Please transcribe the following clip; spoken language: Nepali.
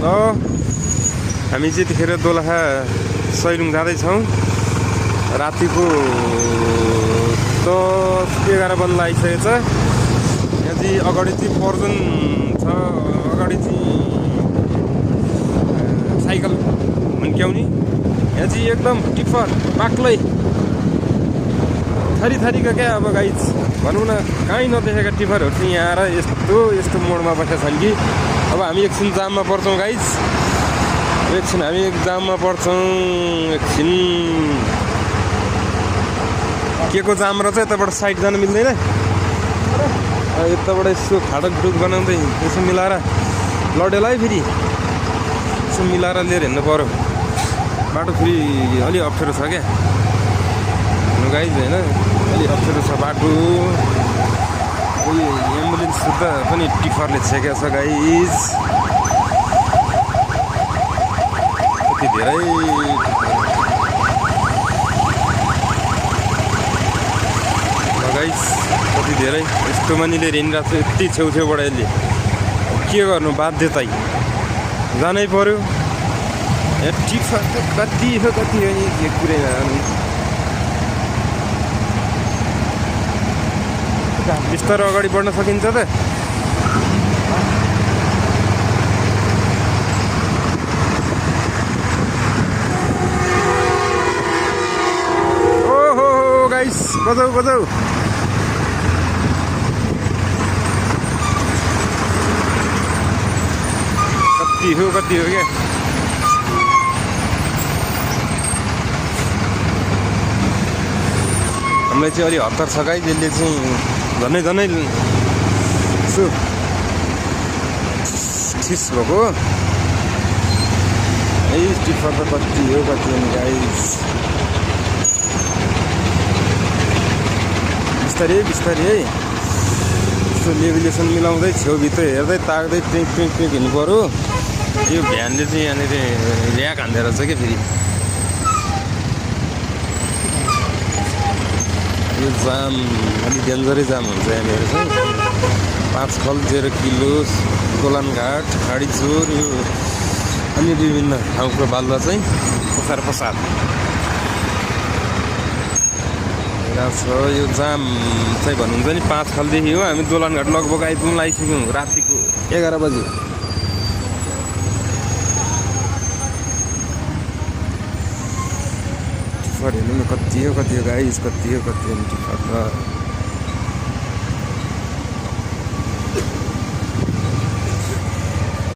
हामी चाहिँ यतिखेर दोलखा सैलुङ जाँदैछौँ। रातिको 10-11 बज्न आइसकेको छ। यहाँ चाहिँ अगाडि चाहिँ पर्जन छ, अगाडि चाहिँ साइकल हुन्क्याउने। यहाँ चाहिँ एकदम टिफर बाक्लै थरी थरीका क्या अब गाइज भनौँ न, कहीँ नदेखेका टिफरहरू चाहिँ यहाँ आएर यस्तो मोडमा बसेका छन् कि अब हामी एकछिन जाममा पर्छौँ गाइज। एकछिन हामी जाममा पर्छौँ। एकछिन के को जाम रहेछ, यताबाट साइड जान मिल्दैन। यताबाट यसो खाडक ढुक बनाउँदै यसो मिलाएर लडेला है, फेरि यसो मिलाएर लिएर हिँड्नु पऱ्यो। बाटो फेरि अलि अप्ठ्यारो छ क्या गाइज, होइन अलि अप्ठ्यारो छ बाटो। एम्बुलेन्स सुत्दा पनि टिफरले छेकेको छ गाइज। कति धेरै गाइज, कति धेरै यस्तो मानिले हिँडिरहेको छ यति छेउछेउबाट। यसले के गर्नु, बाध्यतै जानै पर्यो। यहाँ टिफर त कति हो नि के कुरै बिस्तारो अगाडि बढ्न सकिन्छ त। ओहो गाइस, बजाऊ बजाऊ। कति हो क्या। हामीलाई चाहिँ अलि हतार छ गाइस। यसले चाहिँ झनै यसो ठिस भएको है। टिफर त कति हो गाइस। बिस्तारै है, यस्तो लेभुलेसन मिलाउँदै छेउभित्र हेर्दै ताक्दै ट्रिङ हिँड्नु पऱ्यो। यो भ्यानले चाहिँ यहाँनिर ल्याक हान्दै रहेछ क्या फेरि। यो जाम अलिक डेन्जरै जाम हुन्छ यहाँनिर चाहिँ। 5 खल 0 किलो गोलानघाट खाडीचोर यो अन्य विभिन्न ठाउँको बालुवा चाहिँ पसार छ। यो जाम चाहिँ भन्नुहुन्छ नि 5 खलदेखि हो। हामी दोलानघाट लगभग आइपुग्नु आइसक्यौँ रातिको 11 बजे। हेर्नु न कति हो गाइस, कति हो टिफर त।